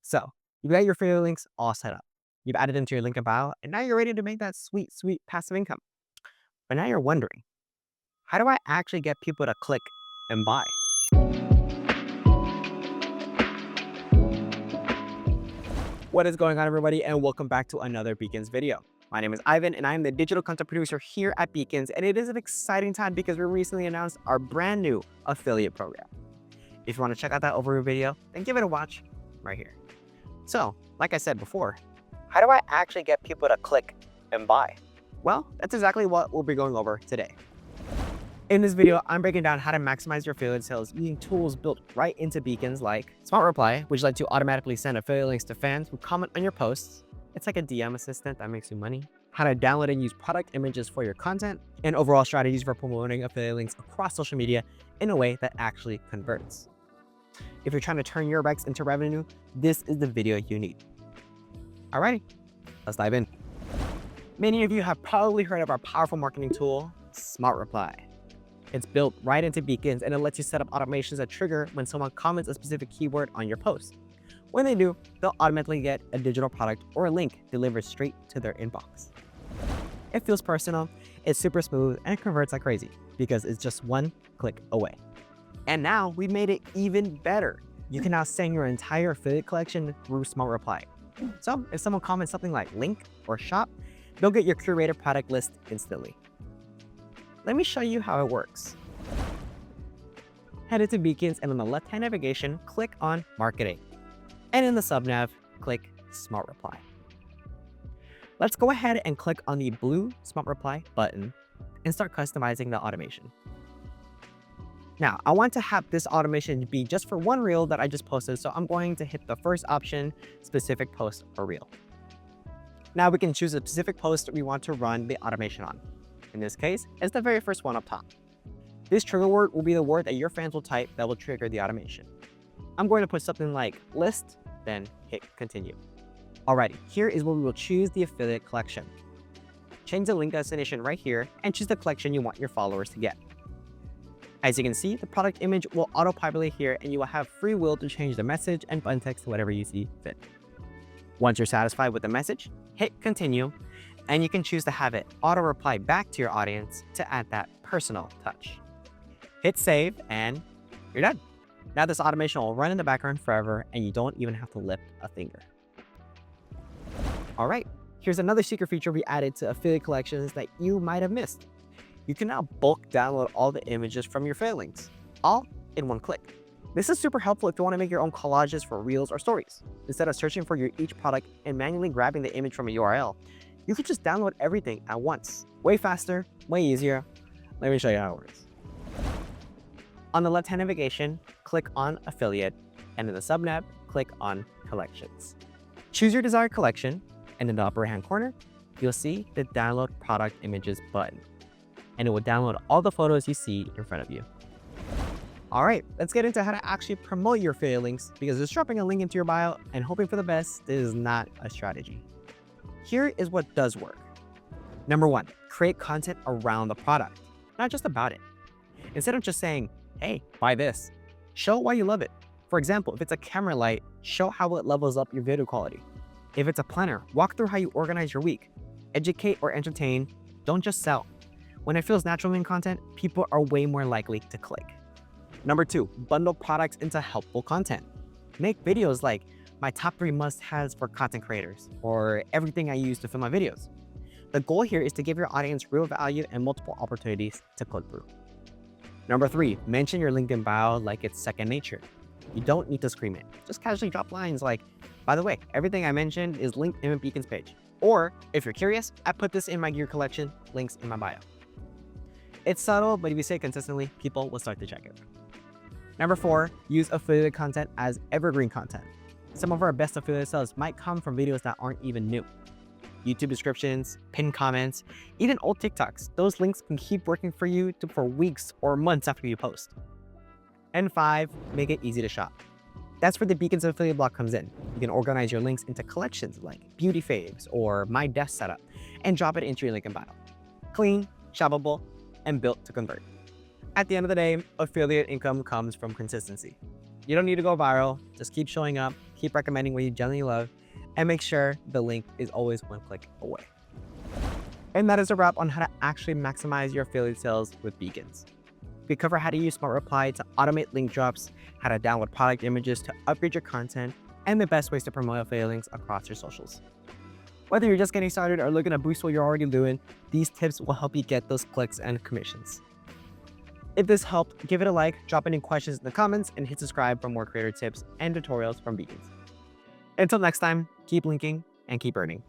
So you got your affiliate links all set up. You've added them to your link in bio, and now you're ready to make that sweet, sweet passive income. But now you're wondering, how do I actually get people to click and buy? What is going on, everybody, and welcome back to another Beacons video. My name is Ivan, and I am the digital content producer here at Beacons, and it is an exciting time because we recently announced our brand new affiliate program. If you want to check out that overview video, then give it a watch right here. So, like I said before, how do I actually get people to click and buy? Well, that's exactly what we'll be going over today. In this video, I'm breaking down how to maximize your affiliate sales using tools built right into Beacons like Smart Reply, which lets you automatically send affiliate links to fans who comment on your posts. It's like a DM assistant that makes you money. How to download and use product images for your content, and overall strategies for promoting affiliate links across social media in a way that actually converts. If you're trying to turn your recs into revenue, this is the video you need. Alrighty, let's dive in. Many of you have probably heard of our powerful marketing tool, Smart Reply. It's built right into Beacons, and it lets you set up automations that trigger when someone comments a specific keyword on your post. When they do, they'll automatically get a digital product or a link delivered straight to their inbox. It feels personal, it's super smooth, and it converts like crazy because it's just one click away. And now we've made it even better. You can now send your entire affiliate collection through Smart Reply. So if someone comments something like link or shop, they'll get your curated product list instantly. Let me show you how it works. Head into Beacons, and on the left-hand navigation, click on Marketing. And in the subnav, click Smart Reply. Let's go ahead and click on the blue Smart Reply button and start customizing the automation. Now, I want to have this automation be just for one reel that I just posted, so I'm going to hit the first option, specific post or reel. Now we can choose a specific post we want to run the automation on. In this case, it's the very first one up top. This trigger word will be the word that your fans will type that will trigger the automation. I'm going to put something like list, then hit continue. Alrighty, here is where we will choose the affiliate collection. Change the link destination right here and choose the collection you want your followers to get. As you can see, the product image will auto-populate here, and you will have free will to change the message and button text to whatever you see fit. Once you're satisfied with the message, hit continue, and you can choose to have it auto-reply back to your audience to add that personal touch. Hit save, and you're done. Now this automation will run in the background forever, and you don't even have to lift a finger. All right, here's another secret feature we added to affiliate collections that you might have missed. You can now bulk download all the images from your affiliate links, all in one click. This is super helpful if you want to make your own collages for reels or stories. Instead of searching for your each product and manually grabbing the image from a URL, you can just download everything at once. Way faster, way easier. Let me show you how it works. On the left-hand navigation, click on Affiliate, and in the subnab, click on Collections. Choose your desired collection, and in the upper hand corner, you'll see the Download Product Images button, and it will download all the photos you see in front of you. All right, let's get into how to actually promote your affiliate links, because just dropping a link into your bio and hoping for the best is not a strategy. Here is what does work. Number one, create content around the product, not just about it. Instead of just saying, hey, buy this, show why you love it. For example, if it's a camera light, show how it levels up your video quality. If it's a planner, walk through how you organize your week. Educate or entertain, don't just sell. When it feels natural in content, people are way more likely to click. Number two, bundle products into helpful content. Make videos like my top 3 must-haves for content creators, or everything I use to film my videos. The goal here is to give your audience real value and multiple opportunities to click through. Number 3, mention your LinkedIn bio like it's second nature. You don't need to scream it. Just casually drop lines like, by the way, everything I mentioned is linked in my Beacons page. Or, if you're curious, I put this in my gear collection, links in my bio. It's subtle, but if you say it consistently, people will start to check it. Number 4, use affiliate content as evergreen content. Some of our best affiliate sales might come from videos that aren't even new. YouTube descriptions, pinned comments, even old TikToks. Those links can keep working for you for weeks or months after you post. And 5, make it easy to shop. That's where the Beacons affiliate block comes in. You can organize your links into collections like beauty faves or my desk setup and drop it into your link in bio. Clean, shoppable, and built to convert. At the end of the day, affiliate income comes from consistency. You don't need to go viral, just keep showing up, keep recommending what you genuinely love, and make sure the link is always one click away. And that is a wrap on how to actually maximize your affiliate sales with beacons. We cover how to use Smart Reply to automate link drops, how to download product images to upgrade your content, and the best ways to promote affiliate links across your socials. Whether you're just getting started or looking to boost what you're already doing, these tips will help you get those clicks and commissions. If this helped, give it a like, drop any questions in the comments, and hit subscribe for more creator tips and tutorials from Beacons. Until next time, keep linking and keep earning.